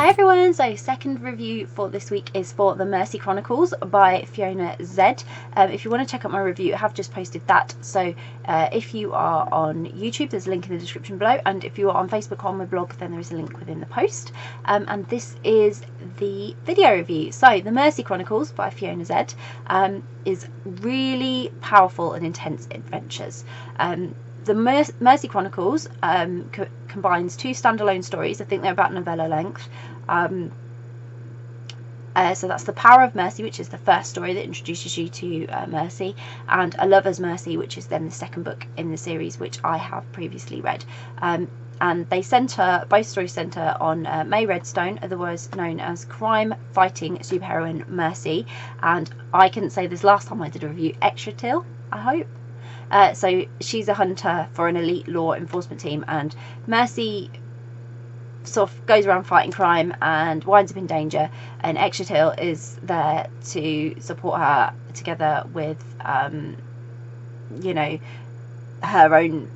Hi everyone, so second review for this week is for The Mercy Chronicles by Fiona Zedde. If you want to check out my review, I have just posted that. So if you are on YouTube, there's a link in the description below, and if you are on Facebook or on my blog, then there is a link within the post. And this is the video review. So The Mercy Chronicles by Fiona Zedde is really powerful and intense adventures. The Mercy Chronicles combines two standalone stories. I think they're about novella length. So that's The Power of Mercy, which is the first story that introduces you to Mercy, and A Lover's Mercy, which is then the second book in the series, which I have previously read. And they both stories centre on May Redstone, otherwise known as crime-fighting superheroine Mercy. And I couldn't say this last time I did a review, extra till, I hope. So she's a hunter for an elite law enforcement team, and Mercy sort of goes around fighting crime and winds up in danger, and Extratil is there to support her together with you know, her own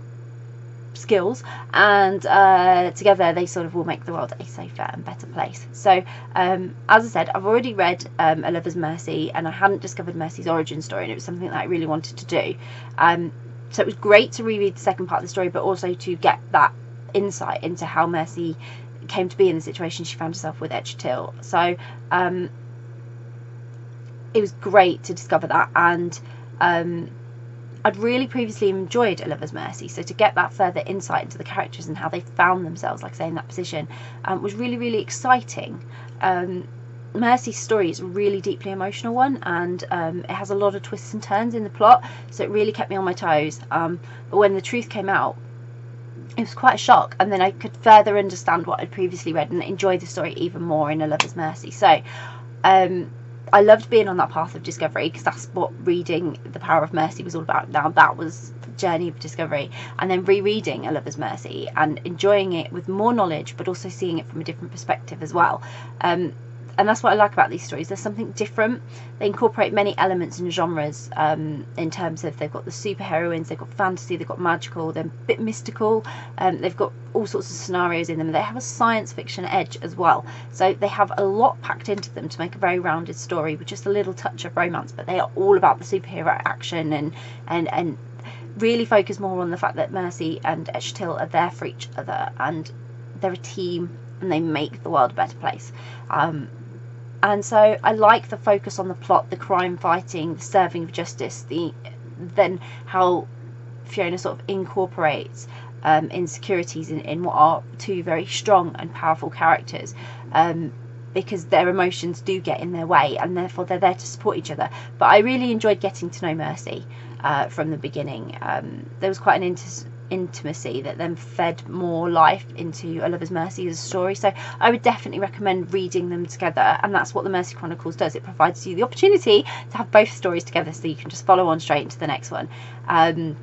skills, and together they sort of will make the world a safer and better place. So as I said, I've already read A Lover's Mercy, and I hadn't discovered Mercy's origin story, and it was something that I really wanted to do. So it was great to reread the second part of the story, but also to get that insight into how Mercy came to be in the situation she found herself with Extratil. So it was great to discover that, and I'd really previously enjoyed A Lover's Mercy, so to get that further insight into the characters and how they found themselves, like I say, in that position, was really, really exciting. Mercy's story is a really deeply emotional one, and it has a lot of twists and turns in the plot, so it really kept me on my toes. But when the truth came out, it was quite a shock, and then I could further understand what I'd previously read and enjoy the story even more in A Lover's Mercy. So I loved being on that path of discovery, because that's what reading The Power of Mercy was all about. Now that was the journey of discovery, and then rereading A Lover's Mercy and enjoying it with more knowledge, but also seeing it from a different perspective as well. And that's what I like about these stories. There's something different. They incorporate many elements and genres in terms of, they've got the superheroines, they've got fantasy, they've got magical, they're a bit mystical, they've got all sorts of scenarios in them. They have a science fiction edge as well. So they have a lot packed into them to make a very rounded story with just a little touch of romance, but they are all about the superhero action, and really focus more on the fact that Mercy and Extratil are there for each other, and they're a team, and they make the world a better place. And so I like the focus on the plot, the crime fighting, the serving of justice, then how Fiona sort of incorporates insecurities in what are two very strong and powerful characters, because their emotions do get in their way, and therefore they're there to support each other. But I really enjoyed getting to know Mercy from the beginning. There was quite an intimacy that then fed more life into A Lover's Mercy as a story, so I would definitely recommend reading them together, and that's what The Mercy Chronicles does. It provides you the opportunity to have both stories together, so you can just follow on straight into the next one. And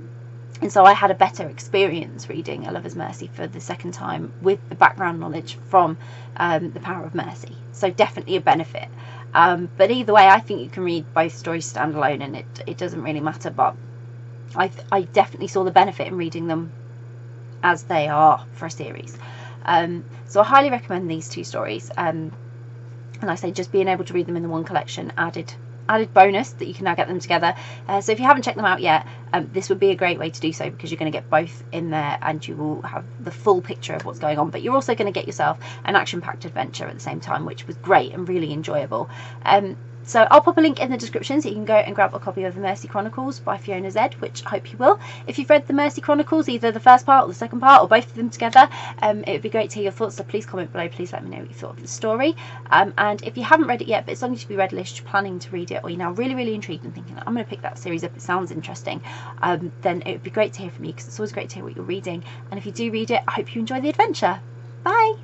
so I had a better experience reading A Lover's Mercy for the second time with the background knowledge from The Power of Mercy, so definitely a benefit. But either way, I think you can read both stories standalone, and it doesn't really matter, but I definitely saw the benefit in reading them as they are for a series. So I highly recommend these two stories. And I say, just being able to read them in the one collection added bonus that you can now get them together. So if you haven't checked them out yet, this would be a great way to do so, because you're going to get both in there, and you will have the full picture of what's going on, but you're also going to get yourself an action-packed adventure at the same time, which was great and really enjoyable. So I'll pop a link in the description so you can go and grab a copy of The Mercy Chronicles by Fiona Zedde, which I hope you will. If you've read The Mercy Chronicles, either the first part or the second part, or both of them together, it would be great to hear your thoughts, so please comment below. Please let me know what you thought of the story. And if you haven't read it yet, but it's on your to-be read list, you're planning to read it, or you're now really, really intrigued and thinking, I'm going to pick that series up, it sounds interesting, then it would be great to hear from you, because it's always great to hear what you're reading. And if you do read it, I hope you enjoy the adventure. Bye!